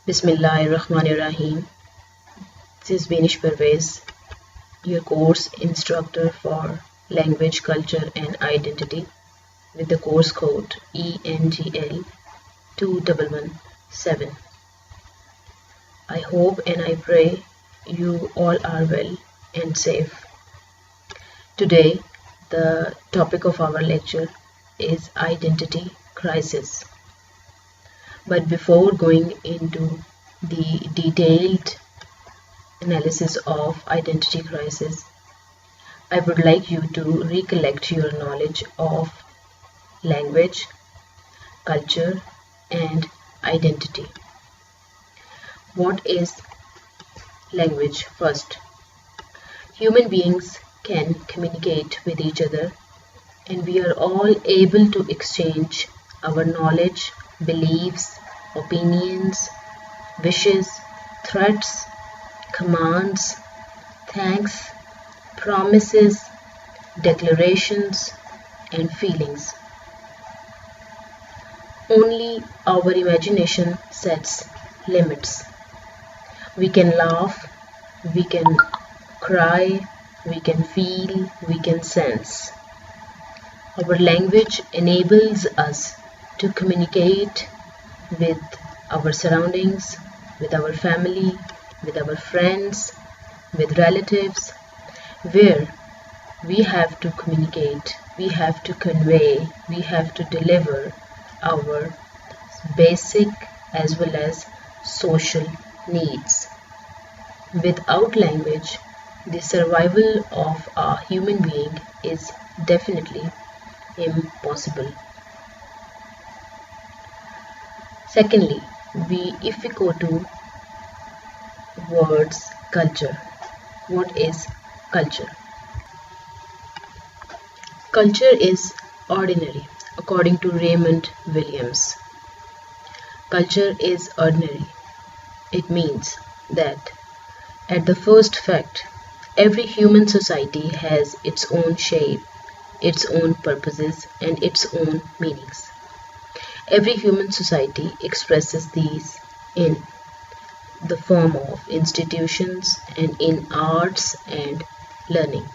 Bismillahirrahmanirrahim. This is Benish Pervez, your course instructor for Language, Culture and Identity with the course code ENGL2117. I hope and I pray you all are well and safe. Today, the topic of our lecture is identity crisis. But before going into the detailed analysis of identity crisis, I would like you to recollect your knowledge of language, culture, and identity. What is language? First, human beings can communicate with each other, and we are all able to exchange our knowledge, beliefs, opinions, wishes, threats, commands, thanks, promises, declarations, and feelings. Only our imagination sets limits. We can laugh, we can cry, we can feel, we can sense. Our language enables us to communicate with our surroundings, with our family, with our friends, with relatives, where we have to communicate, we have to convey, we have to deliver our basic as well as social needs. Without language, the survival of a human being is definitely impossible. Secondly, if we go to words culture. What is culture? Culture is ordinary, according to Raymond Williams. Culture is ordinary. It means that at the first fact, every human society has its own shape, its own purposes, and its own meanings. Every human society expresses these in the form of institutions and in arts and learning.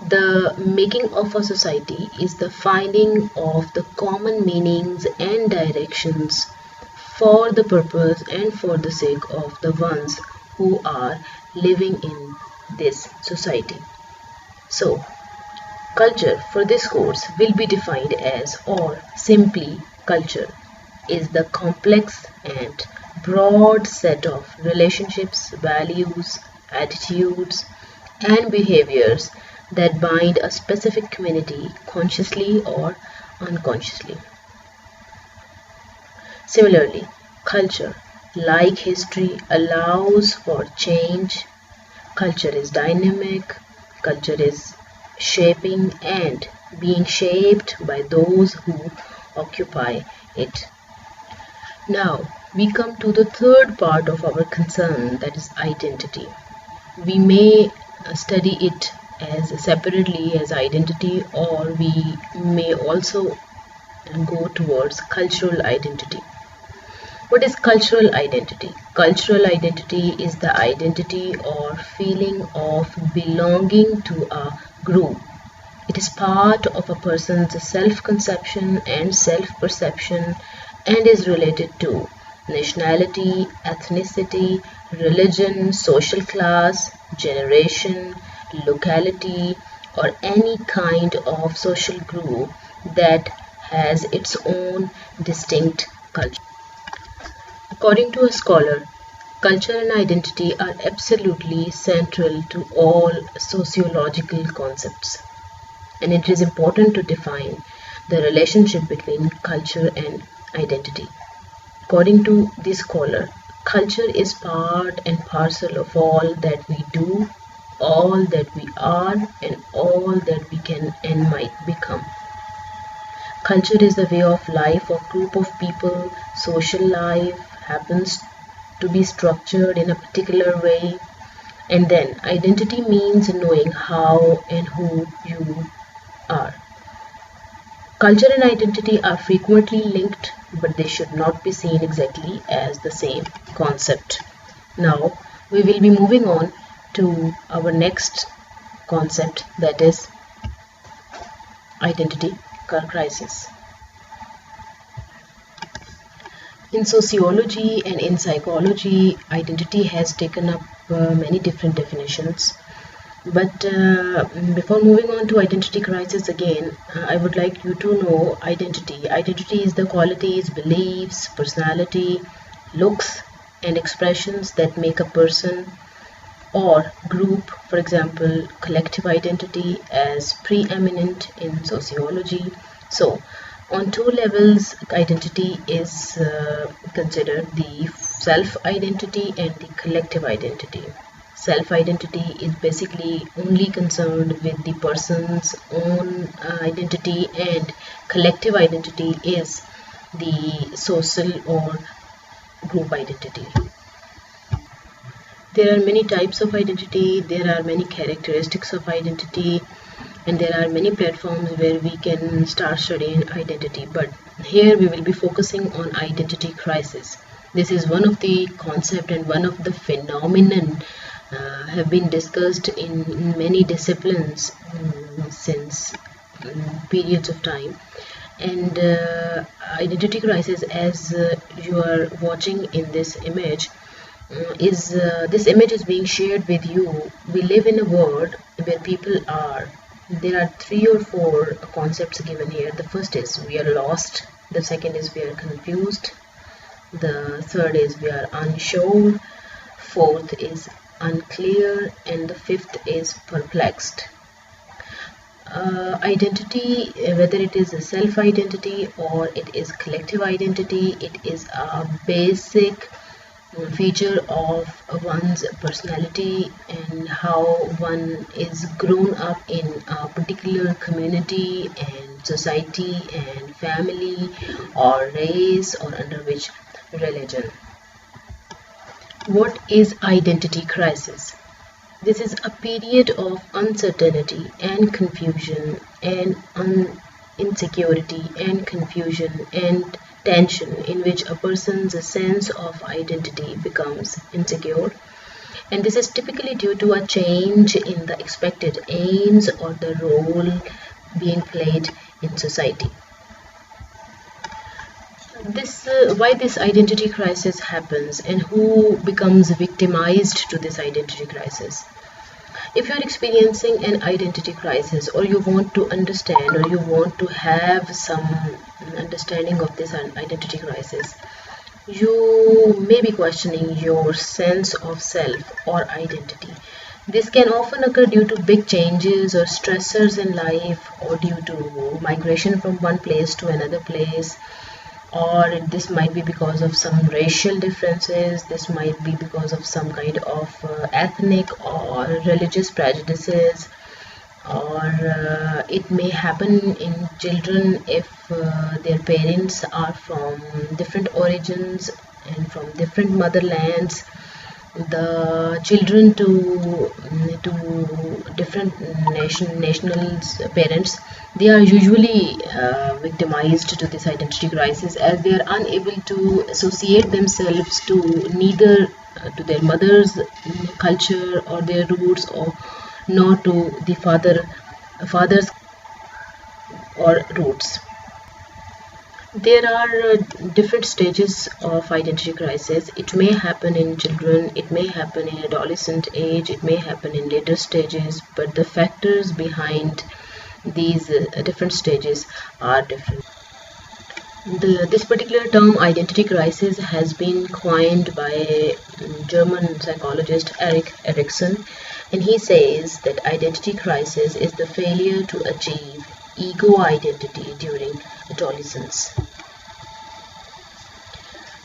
The making of a society is the finding of the common meanings and directions for the purpose and for the sake of the ones who are living in this society. So, culture for this course will be defined as, or simply culture, is the complex and broad set of relationships, values, attitudes, and behaviors that bind a specific community consciously or unconsciously. Similarly, culture, like history, allows for change. Culture is dynamic, culture is shaping and being shaped by those who occupy it. Now, we come to the third part of our concern, that is identity. We may study it as separately as identity, or we may also go towards cultural identity. What is cultural identity? Cultural identity is the identity or feeling of belonging to a group. It is part of a person's self-conception and self-perception and is related to nationality, ethnicity, religion, social class, generation, locality, or any kind of social group that has its own distinct culture. According to a scholar, culture and identity are absolutely central to all sociological concepts, and it is important to define the relationship between culture and identity. According to this scholar, culture is part and parcel of all that we do, all that we are, and all that we can and might become. Culture is the way of life of group of people. Social life happens to be structured in a particular way. And then identity means knowing how and who you are. Culture and identity are frequently linked, but they should not be seen exactly as the same concept. Now, we will be moving on to our next concept, that is identity crisis. In sociology and in psychology, identity has taken up many different definitions. But before moving on to identity crisis again, I would like you to know identity. Identity is the qualities, beliefs, personality, looks, and expressions that make a person or group. For example, collective identity as preeminent in sociology. So, on two levels, identity is considered the self-identity and the collective identity. Self-identity is basically only concerned with the person's own identity, and collective identity is the social or group identity. There are many types of identity, there are many characteristics of identity, and there are many platforms where we can start studying identity, but here we will be focusing on identity crisis. This is one of the concept and one of the phenomenon have been discussed in many disciplines since periods of time. And identity crisis, as you are watching in this image, this image is being shared with you. We live in a world where people are. There are 3 or 4 concepts given here. The first is we are lost. The second is we are confused. The third is we are unsure. Fourth is unclear. And the fifth is perplexed. Identity, whether it is a self-identity or it is collective identity, it is a basic feature of one's personality and how one is grown up in a particular community and society and family or race or under which religion. What is identity crisis? This is a period of uncertainty and confusion and insecurity and confusion and tension in which a person's sense of identity becomes insecure, and this is typically due to a change in the expected aims or the role being played in society. Why this identity crisis happens and who becomes victimized to this identity crisis. If you are experiencing an identity crisis, or you want to understand, or you want to have some understanding of this identity crisis, you may be questioning your sense of self or identity. This can often occur due to big changes or stressors in life, or due to migration from one place to another place, or this might be because of some racial differences, this might be because of some kind of ethnic or religious prejudices, or it may happen in children if their parents are from different origins and from different motherlands. The children to different nationals parents, they are usually victimized to this identity crisis, as they are unable to associate themselves to neither to their mother's culture or their roots, or nor to the father's or roots. There are different stages of identity crisis. It may happen in children, it may happen in adolescent age, it may happen in later stages, but the factors behind these different stages are different. This particular term, identity crisis, has been coined by German psychologist Erik Erikson, and he says that identity crisis is the failure to achieve ego identity during adolescence.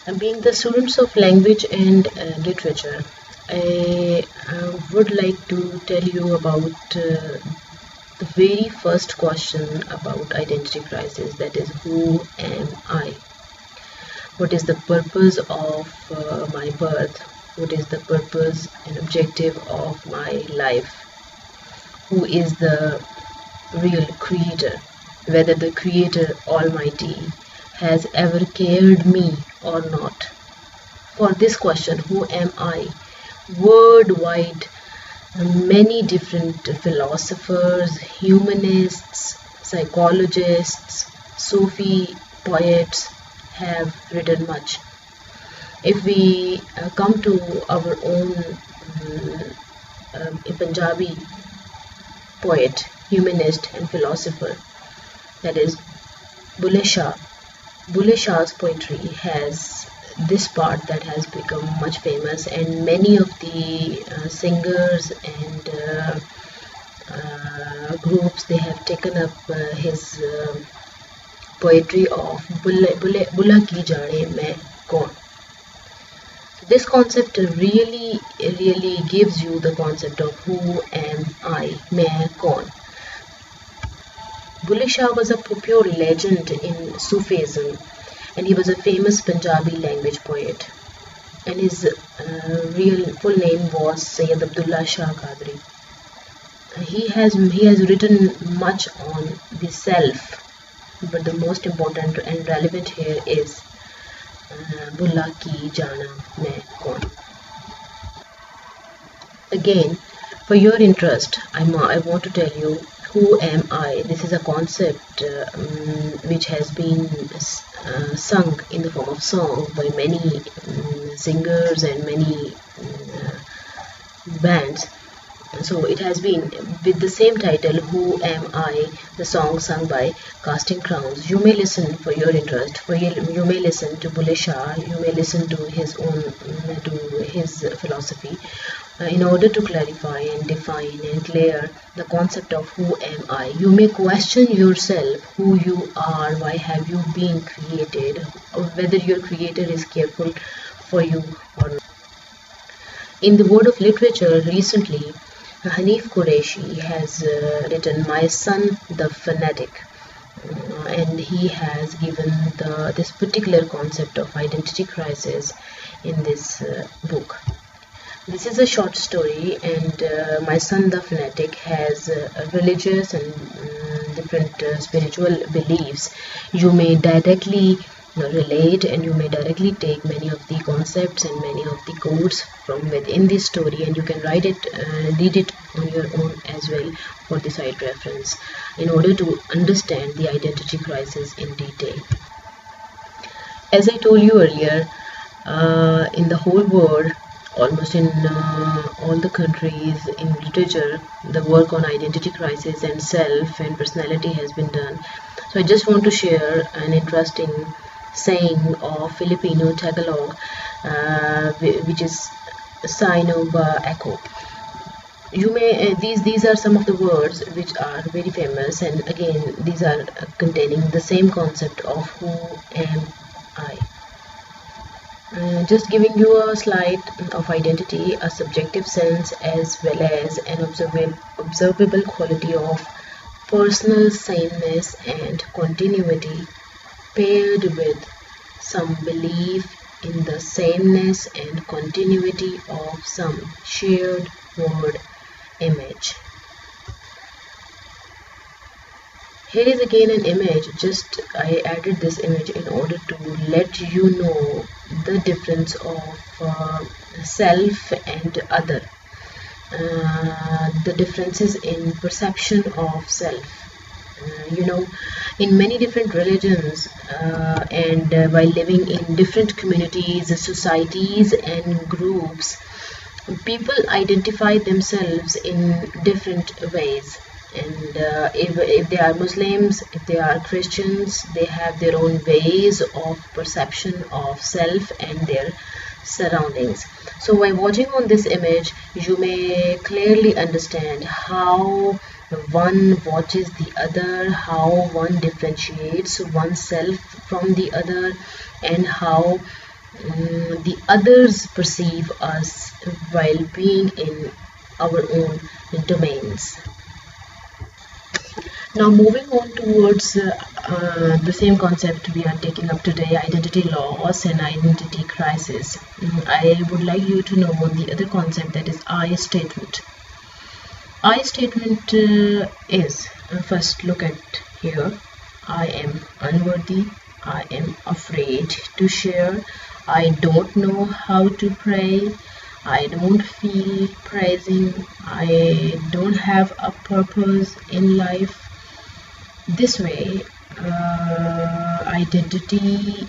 And being the students of language and literature, I would like to tell you about the very first question about identity crisis, that is, who am I? What is the purpose of my birth? What is the purpose and objective of my life? Who is the real creator? whether the Creator Almighty has ever cared me or not. For this question, who am I? Worldwide, many different philosophers, humanists, psychologists, Sufi poets have written much. If we come to our own Punjabi poet, humanist and philosopher, that is Bulleh Shah. Bulleh Shah's poetry has this part that has become much famous, and many of the singers and groups, they have taken up his poetry of Bulla ki jaane main kaun. This concept really gives you the concept of who am I, main kaun. Bulleh Shah was a pure legend in Sufism, and he was a famous Punjabi language poet. And his real full name was Sayyid Abdullah Shah Qadri. He has written much on the self, but the most important and relevant here is Bulla ki jana main kaun. Again, for your interest, I want to tell you, who am I? This is a concept which has been sung in the form of song by many singers and many bands. So it has been with the same title, Who Am I, the song sung by Casting Crowns. You may listen for your interest. You may listen to Bulleh Shah. You may listen to his own, to his philosophy, in order to clarify and define and clear the concept of who am I. You may question yourself, who you are, why have you been created, or whether your creator is careful for you or not. In the world of literature, recently, Hanif Qureshi has written My Son the Fanatic, and he has given this particular concept of identity crisis in this book. This is a short story, and My Son the Fanatic has religious and different spiritual beliefs. You may directly relate, and you may directly take many of the concepts and many of the codes from within this story, and you can read it on your own as well for the side reference, in order to understand the identity crisis in detail. As I told you earlier, in the whole world, almost in all the countries, in literature, the work on identity crisis and self and personality has been done. So I just want to share an interesting saying of Filipino Tagalog, which is Sino ba Echo. You may these are some of the words which are very famous, and again these are containing the same concept of who am I. Just giving you a slide of identity, a subjective sense as well as an observable quality of personal sameness and continuity, paired with some belief in the sameness and continuity of some shared word image. Here is again an image. Just I added this image in order to let you know the difference of self and other, the differences in perception of self. In many different religions, and while living in different communities, societies and groups, people identify themselves in different ways. And if they are Muslims, if they are Christians, they have their own ways of perception of self and their surroundings. So by watching on this image, you may clearly understand how one watches the other, how one differentiates oneself from the other, and how the others perceive us while being in our own domains. Now moving on towards the same concept we are taking up today, identity loss and identity crisis. I would like you to know the other concept, that is I statement. I statement is, first look at here, I am unworthy, I am afraid to share, I don't know how to pray, I don't feel praising, I don't have a purpose in life. This way, identity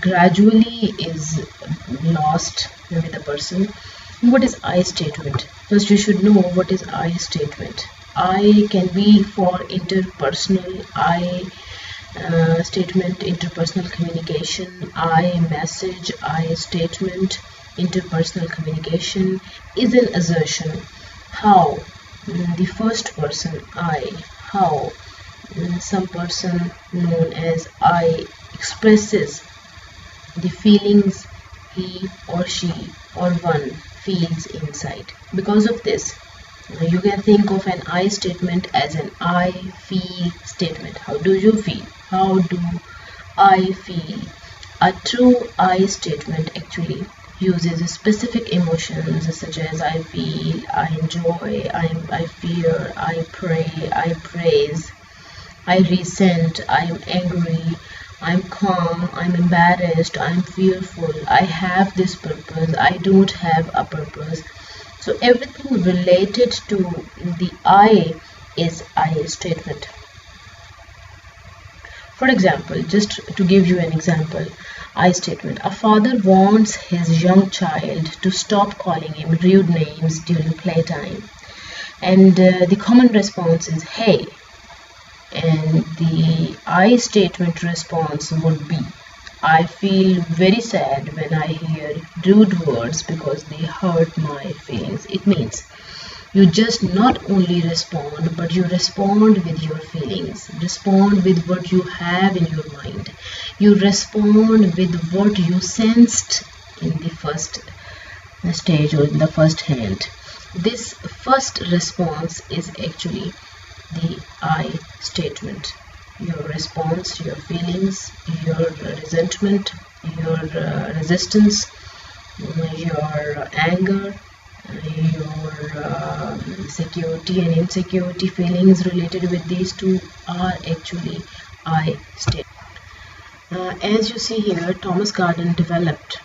gradually is lost with a person. What is I statement? First, you should know what is I statement. I can be for interpersonal, I statement, interpersonal communication, I message, I statement, interpersonal communication is an assertion. How? The first person I. How? Some person known as I expresses the feelings he or she or one feels inside. Because of this, you can think of an I statement as an I feel statement. How do you feel? How do I feel? A true I statement actually uses specific emotions such as I feel, I enjoy, I fear, I pray, I praise, I resent, I am angry, I'm calm, I'm embarrassed, I'm fearful, I have this purpose, I don't have a purpose. So everything related to the I is I statement. For example, just to give you an example, I statement. A father wants his young child to stop calling him rude names during playtime. And the common response is, hey. And the I statement response would be, I feel very sad when I hear rude words because they hurt my feelings. It means you just not only respond, but you respond with your feelings. Respond with what you have in your mind. You respond with what you sensed in the first stage or in the first hand. This first response is actually the I statement. Your response, your feelings, your resentment, your resistance, your anger, your security and insecurity feelings related with these two are actually I statement. As you see here, Thomas Garden developed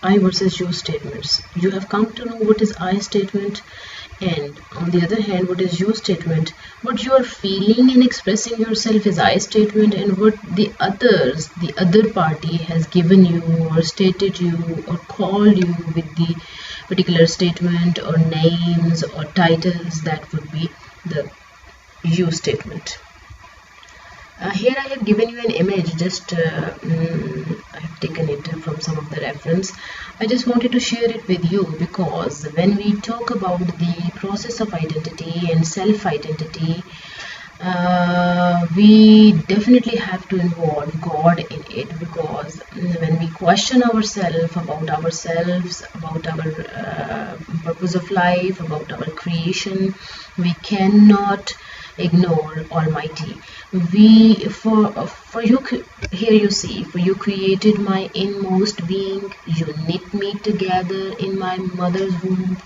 I versus you statements. You have come to know what is I statement, and on the other hand, what is you statement. What you are feeling and expressing yourself is I statement, and what the other party has given you or stated you or called you with the particular statement or names or titles, that would be the you statement. Here I have given you an image, just I have taken it from some of the reference. I just wanted to share it with you because when we talk about the process of identity and self-identity, we definitely have to involve God in it, because when we question ourselves, about our purpose of life, about our creation, we cannot ignore Almighty. For you, here you see, for you created my inmost being, you knit me together in my mother's womb.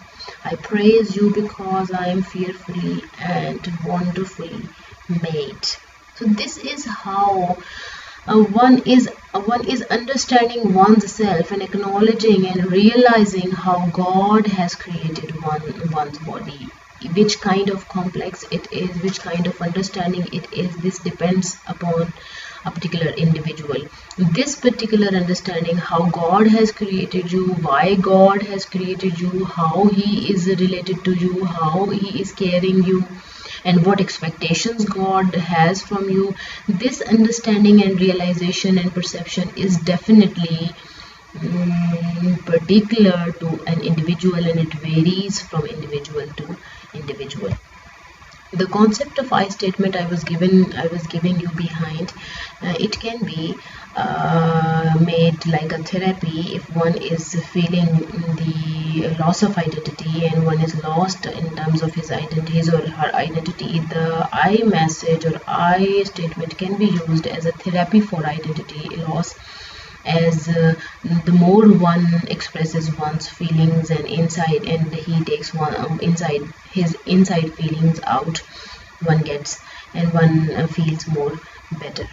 I praise you because I am fearfully and wonderfully made. So this is how one is understanding one's self and acknowledging and realizing how God has created one's body. Which kind of complex it is, which kind of understanding it is, this depends upon a particular individual. This particular understanding, how God has created you, why God has created you, how He is related to you, how He is caring you, and what expectations God has from you, this understanding and realization and perception is definitely particular to an individual, and it varies from individual to individual. The concept of I statement I was giving you behind, it can be made like a therapy if one is feeling the loss of identity and one is lost in terms of his or her identity. The I message or I statement can be used as a therapy for identity loss, as the more one expresses one's feelings and inside, and he takes his inside feelings out, one gets and one feels more better.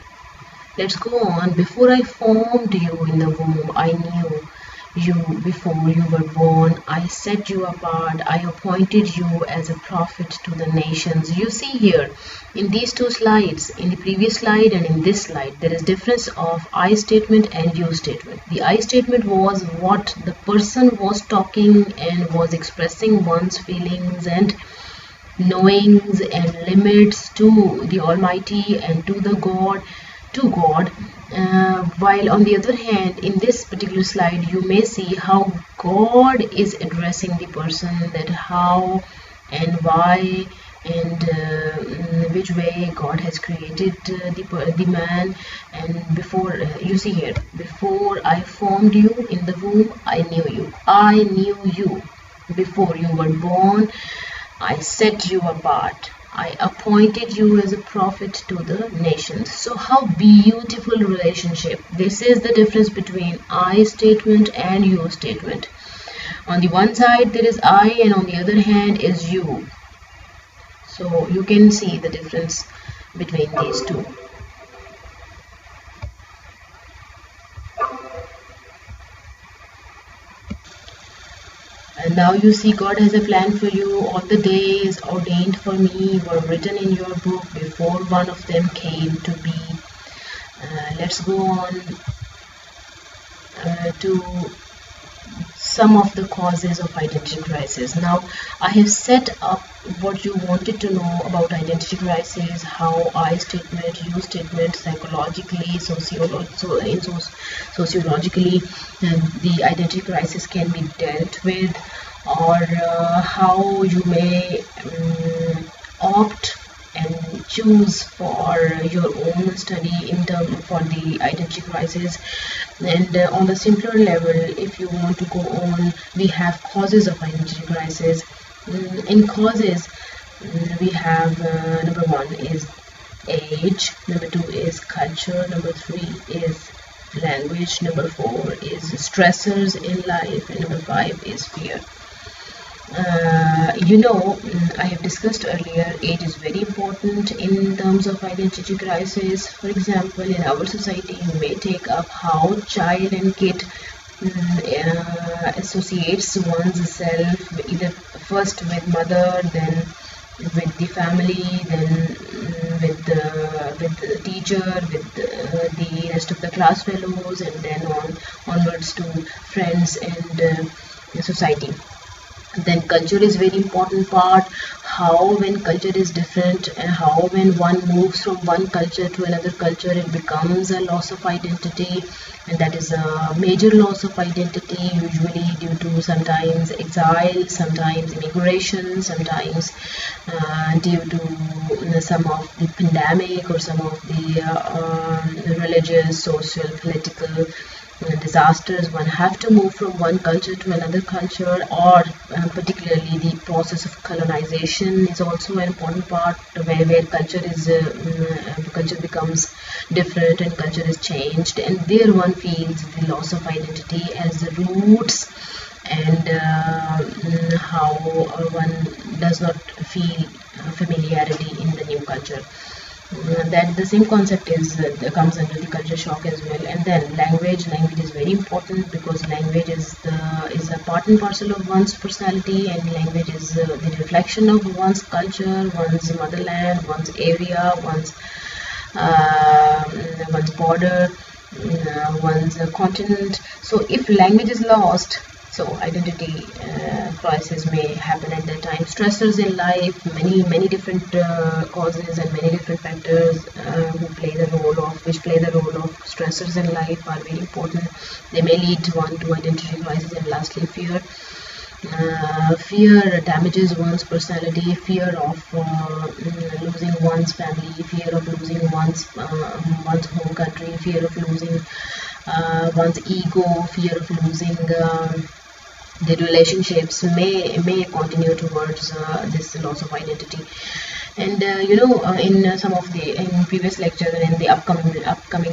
Let's go on. Before I formed you in the womb, I knew you. Before you were born, I set you apart. I appointed you as a prophet to the nations. You see here, in these two slides, in the previous slide and in this slide, there is difference of I statement and you statement. The I statement was what the person was talking and was expressing one's feelings and knowings and limits to the Almighty and to the God, while on the other hand, in this particular slide, you may see how God is addressing the person, that how and why and which way God has created the man. And before you see here, before I formed you in the womb, I knew you. I knew you before you were born. I set you apart. I appointed you as a prophet to the nations. So how beautiful relationship. This is the difference between I statement and you statement. On the one side there is I and on the other hand is you. So you can see the difference between these two. And now you see God has a plan for you. All the days ordained for me were written in your book before one of them came to be. Let's go on to some of the causes of identity crisis. Now I have set up what you wanted to know about identity crisis, how I statement, you statement, psychologically, sociologically, the identity crisis can be dealt with, or how you may opt and choose for your own study in term for the identity crisis. And on the simpler level, if you want to go on, we have causes of identity crisis. In causes, we have number one is age, number two is culture, number three is language, number four is stressors in life, and number five is fear. I have discussed earlier, age is very important in terms of identity crisis. For example, in our society, you may take up how child and kid associates one's self, either first with mother, then with the family, then with the teacher, with the rest of the class fellows, and then onwards to friends and society. Then culture is very important part, how when culture is different and how when one moves from one culture to another culture, it becomes a loss of identity, and that is a major loss of identity, usually due to sometimes exile, sometimes immigration, sometimes due to some of the pandemic or some of the religious, social, political disasters. One have to move from one culture to another culture, or particularly the process of colonization is also an important part, where culture is culture becomes different and culture is changed, and there one feels the loss of identity as the roots, and how one does not feel familiarity in the new culture. That the same concept is comes under the culture shock as well. And then language is very important, because language is a part and parcel of one's personality, and language is the reflection of one's culture, one's motherland, one's area, one's border, one's continent. So if language is lost, so identity crisis may happen at that time. Stressors in life, many different causes and many different factors which play the role of stressors in life are very important. They may lead one to identity crisis. And lastly, fear. Fear damages one's personality, fear of losing one's family, fear of losing one's home country, fear of losing one's ego, fear of losing the relationships may continue towards this loss of identity. And in some of the in previous lectures and in the upcoming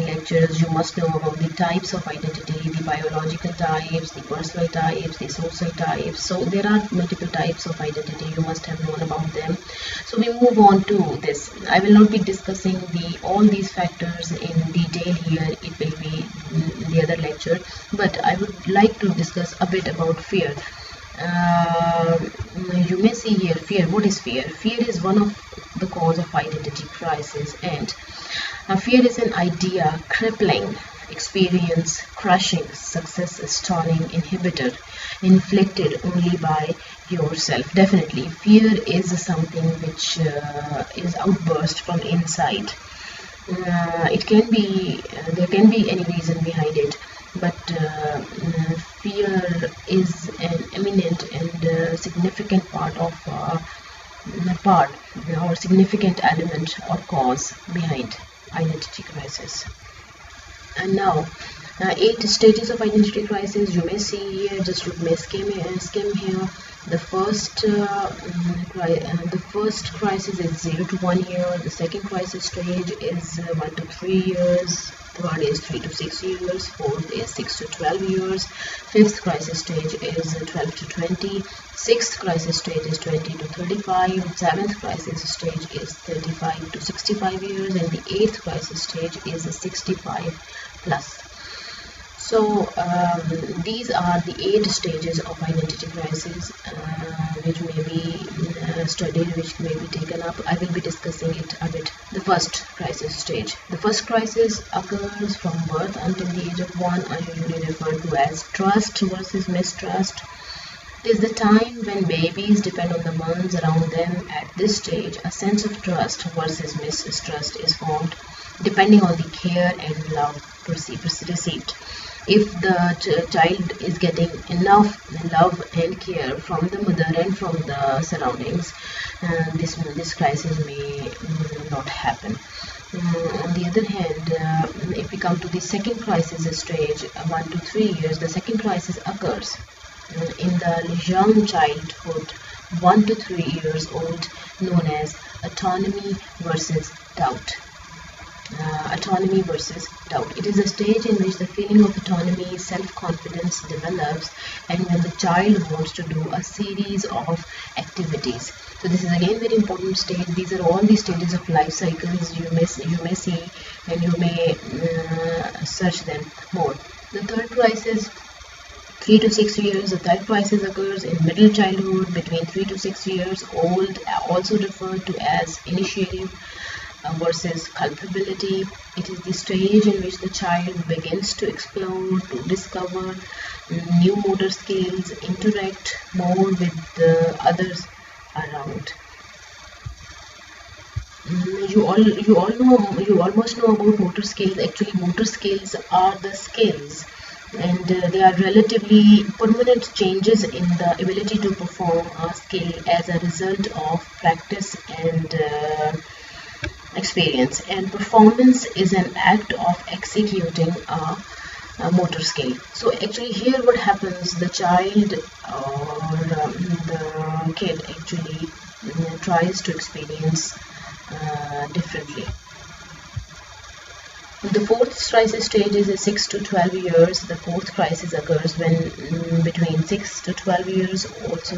lectures, you must know about the types of identity, the biological types, the personal types, the social types. So there are multiple types of identity. You must have known about them. So we move on to this. I will not be discussing all these factors in detail here. It will be in the other lecture. But I would like to discuss a bit about fear. You may see here fear. What is fear? Fear is one of the cause of identity crisis, and fear is an idea, crippling experience, crushing success, stunning inhibitor, inflicted only by yourself. Definitely, fear is something which is outburst from inside. It can be there can be any reason behind it, but fear is an eminent and significant part or significant element or cause behind identity crisis. And now, 8 stages of identity crisis. You may see here, just look, may skim here. The first crisis is 0 to 1 year. The second crisis stage is 1 to 3 years. Third is 3 to 6 years. Fourth is 6 to 12 years. Fifth crisis stage is 12 to 20. Sixth crisis stage is 20 to 35. Seventh crisis stage is 35 to 65 years, and the eighth crisis stage is 65 plus. So these are the 8 stages of identity crisis which may be studied, which may be taken up. I will be discussing it a bit. The first crisis stage. The first crisis occurs from birth until the age of 1, are usually referred to as trust versus mistrust. It is the time when babies depend on the moms around them. At this stage, a sense of trust versus mistrust is formed depending on the care and love received. If the child is getting enough love and care from the mother and from the surroundings, this crisis may not happen. On the other hand, if we come to the second crisis stage, 1 to 3 years, the second crisis occurs in the young childhood, 1 to 3 years old, known as autonomy versus doubt. Autonomy versus doubt. It is a stage in which the feeling of autonomy, self-confidence develops, and when the child wants to do a series of activities. So this is again very important stage. These are all the stages of life cycles. You may see and you may search them more. The third crisis, 3 to 6 years. The third crisis occurs in middle childhood, between 3 to 6 years old, also referred to as initiative versus culpability. It is the stage in which the child begins to explore, to discover new motor skills, interact more with the others around. You almost know about motor skills. Actually, motor skills are the skills, and they are relatively permanent changes in the ability to perform a skill as a result of practice and experience. And performance is an act of executing a motor skill. So actually here what happens, the child or the kid actually tries to experience differently. The fourth crisis stage is 6 to 12 years. The fourth crisis occurs when between 6 to 12 years, also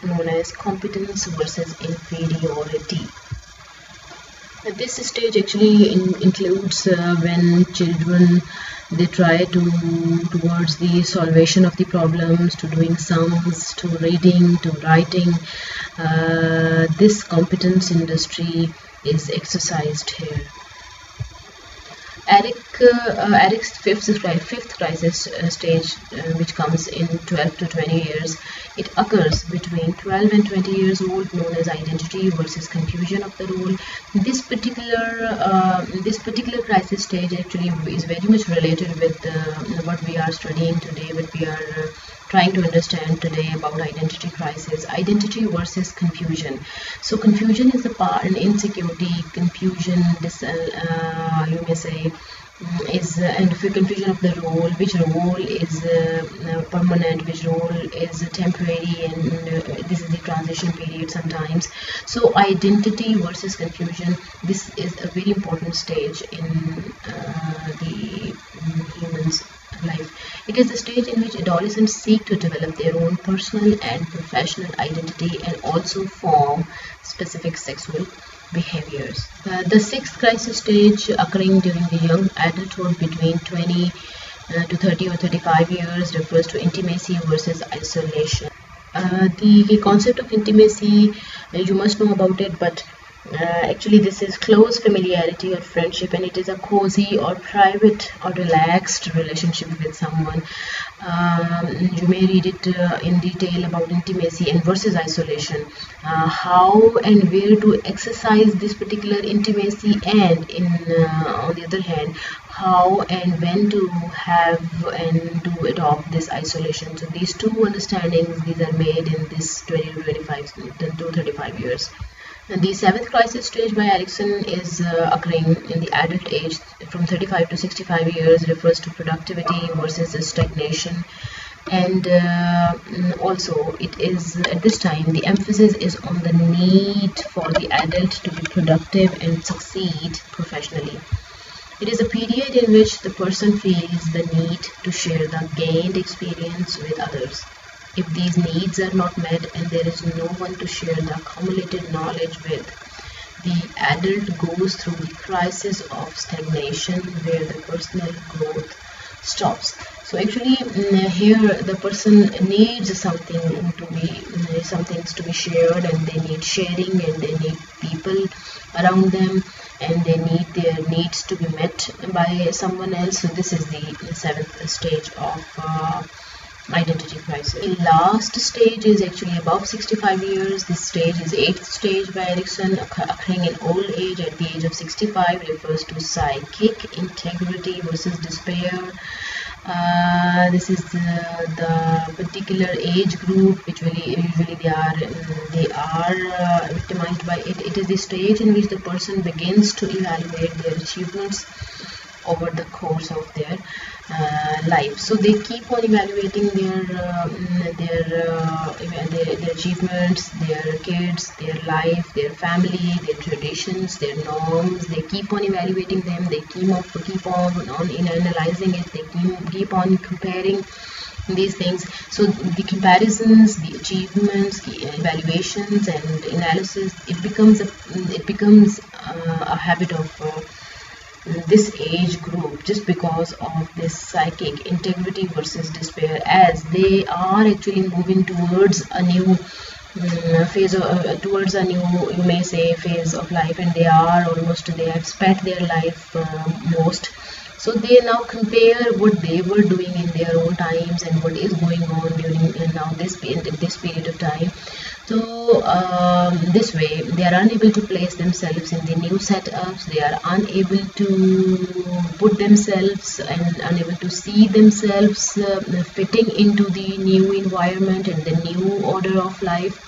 known as competence versus inferiority. This stage actually includes when children, they try towards the solvation of the problems, to doing sums, to reading, to writing. This competence industry is exercised here. Eric's fifth crisis stage, which comes in 12 to 20 years, it occurs between 12 and 20 years old, known as identity versus confusion of the role. This particular crisis stage actually is very much related with what we are studying today, what we are trying to understand today about identity crisis. Identity versus confusion. So confusion is an insecurity, confusion, you may say and if confusion of the role, which role is permanent, which role is temporary, and this is the transition period sometimes. So identity versus confusion, this is a very important stage in the human's life. It is the stage in which adolescents seek to develop their own personal and professional identity and also form specific sexual behaviors. The sixth crisis stage, occurring during the young adulthood between 20 to 30 or 35 years, refers to intimacy versus isolation. The concept of intimacy, you must know about it, but actually this is close familiarity or friendship, and it is a cozy or private or relaxed relationship with someone. You may read it in detail about intimacy and versus isolation, how and where to exercise this particular intimacy, and on the other hand, how and when to have and to adopt this isolation. So these two understandings, these are made in this 20 to 35 years. And the seventh crisis stage by Erikson is occurring in the adult age from 35 to 65 years, refers to productivity versus stagnation. And also it is at this time the emphasis is on the need for the adult to be productive and succeed professionally. It is a period in which the person feels the need to share the gained experience with others. If these needs are not met and there is no one to share the accumulated knowledge with, the adult goes through the crisis of stagnation where the personal growth stops. So actually here the person needs some things to be shared, and they need sharing, and they need people around them, and they need their needs to be met by someone else. So this is the seventh stage of identity crisis. The last stage is actually above 65 years. This stage is 8th stage by Erikson, occurring in old age at the age of 65, refers to psychic integrity versus despair. This is the particular age group which usually they are victimized by it. It is the stage in which the person begins to evaluate their achievements over the course of their life. So they keep on evaluating their achievements, their kids, their life, their family, their traditions, their norms. They keep on evaluating them. They keep on analyzing it. They keep on comparing these things. So the comparisons, the achievements, the evaluations, and analysis, it becomes a habit of this age group, just because of this psychic integrity versus despair, as they are actually moving towards a new phase you may say phase of life, and they have spent their life most. So they now compare what they were doing in their own times and what is going on during this period of time. So this way they are unable to place themselves in the new setups. They are unable to put themselves and unable to see themselves fitting into the new environment and the new order of life,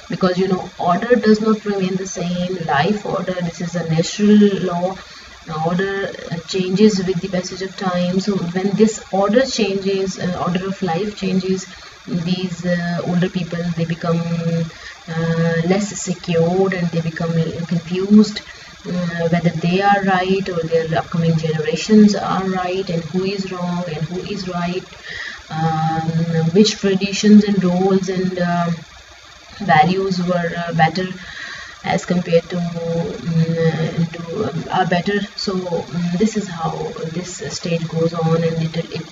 because order does not remain the same. Life order, this is a natural law. Order changes with the passage of time. So when this order changes, order of life changes, these older people, they become less secured, and they become confused whether they are right or their upcoming generations are right, and who is wrong and who is right, which traditions and roles and values were better as compared to are better. So this is how this stage goes on, and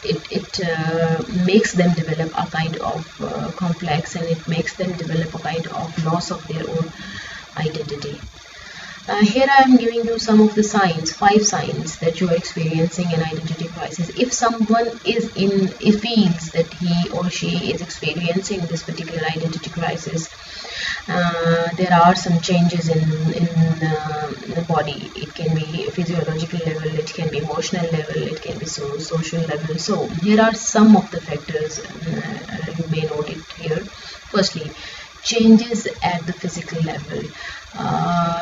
it makes them develop a kind of complex, and it makes them develop a kind of loss of their own identity. Here I am giving you some of the signs, 5 signs that you are experiencing an identity crisis. If someone feels that he or she is experiencing this particular identity crisis, there are some changes in the body. It can be physiological level, it can be emotional level, it can be social level. So here are some of the factors you may note it here. Firstly, changes at the physical level.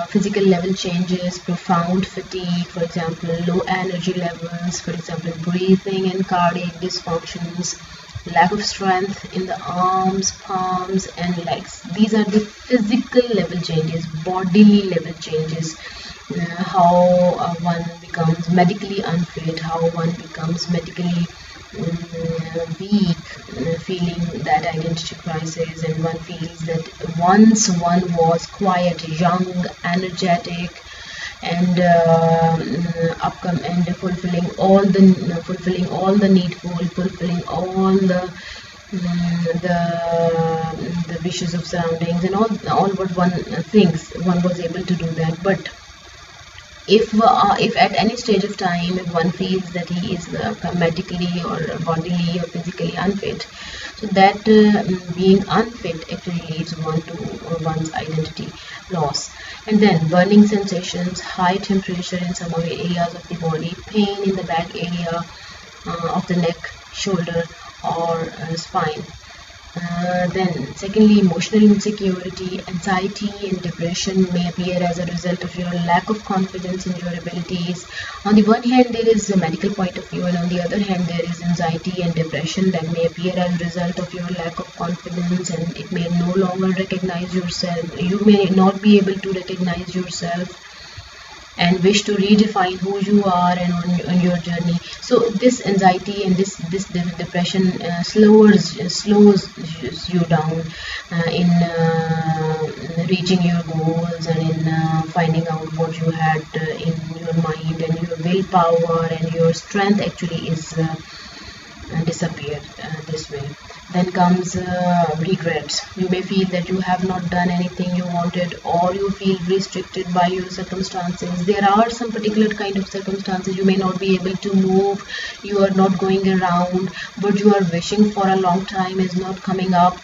physical level changes, profound fatigue, for example, low energy levels, for example, breathing and cardiac dysfunctions, lack of strength in the arms, palms and legs. These are the physical level changes, bodily level changes. How one becomes medically unfit, how one becomes medically weak, feeling that identity crisis, and one feels that once one was quite young, energetic, and upcoming and fulfilling all the needful, fulfilling all the wishes of surroundings and all what one thinks one was able to do that. But if at any stage of time if one feels that he is medically or bodily or physically unfit, so that being unfit actually leads one to one's identity loss. And then burning sensations, high temperature in some of the areas of the body, pain in the back area of the neck, shoulder or spine. Then secondly, emotional insecurity, anxiety and depression may appear as a result of your lack of confidence in your abilities. On the one hand, there is a medical point of view, and on the other hand, there is anxiety and depression that may appear as a result of your lack of confidence, and it may no longer recognize yourself. You may not be able to recognize yourself and wish to redefine who you are and on your journey. So this anxiety and this depression slows you down in reaching your goals and in finding out what you had in your mind, and your willpower and your strength actually is disappeared this way. Then comes regrets. You may feel that you have not done anything you wanted, or you feel restricted by your circumstances. There are some particular kind of circumstances you may not be able to move, you are not going around, but you are wishing for a long time is not coming up.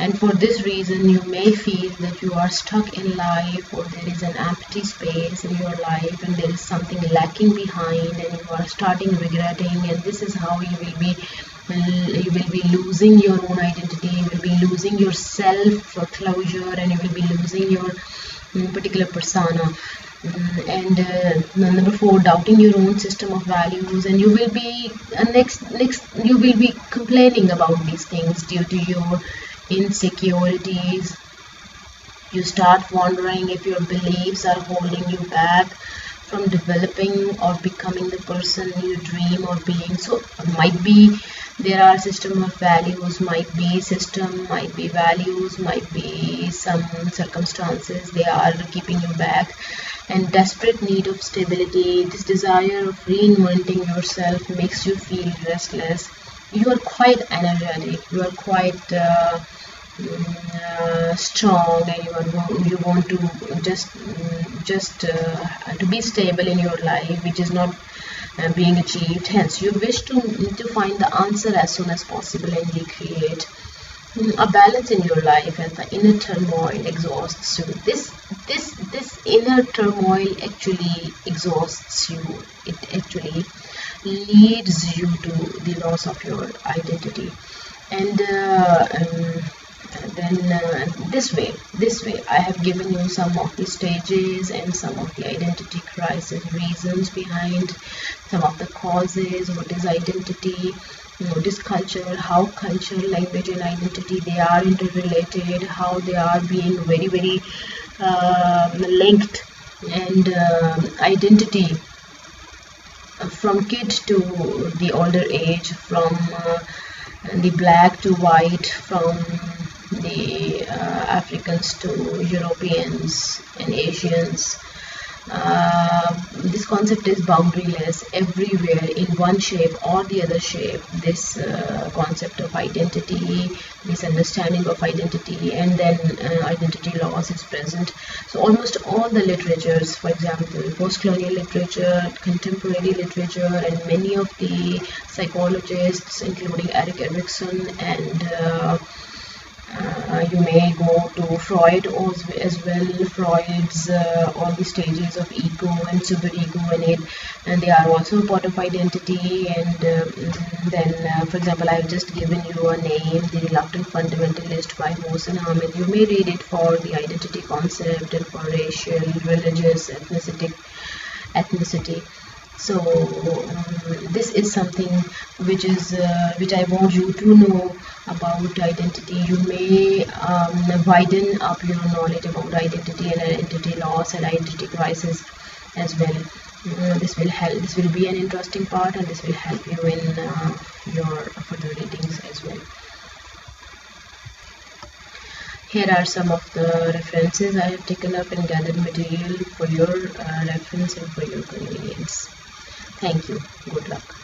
And for this reason, you may feel that you are stuck in life, or there is an empty space in your life and there is something lacking behind, and you are starting regretting, and this is how you will be losing your own identity, you will be losing your self closure, and you will be losing your particular persona. And number 4, doubting your own system of values, and you will be you will be complaining about these things due to your insecurities. You start wondering if your beliefs are holding you back from developing or becoming the person you dream of being. So might be there are system of values, might be values, might be some circumstances, they are keeping you back. And desperate need of stability, this desire of reinventing yourself makes you feel restless. You are quite energetic, you are quite strong, and you want to just to be stable in your life, which is not being achieved. Hence, you wish to find the answer as soon as possible and recreate a balance in your life, and the inner turmoil exhausts you. This inner turmoil actually exhausts you. It actually leads you to the loss of your identity. And then this way I have given you some of the stages and some of the identity crisis reasons behind, some of the causes. What is identity, what is culture, how culture, language and identity, they are interrelated, how they are being very linked. And identity from kid to the older age, from the black to white, from the Africans to Europeans and Asians. This concept is boundaryless everywhere, in one shape or the other shape. This concept of identity, this understanding of identity, and then identity loss is present. So almost all the literatures, for example, post-colonial literature, contemporary literature, and many of the psychologists, including Erik Erikson and You may go to Freud as well. Freud's all the stages of ego and superego in it, and they are also a part of identity. And then, for example, I've just given you a name, The Reluctant Fundamentalist by Mohsen Hamid. You may read it for the identity concept and for racial, religious, ethnicity. So this is something which I want you to know about identity. You may widen up your knowledge about identity and identity loss and identity crisis as well. This will help. This will be an interesting part, and this will help you in your further readings as well. Here are some of the references I have taken up and gathered material for your reference and for your convenience. Thank you. Good luck.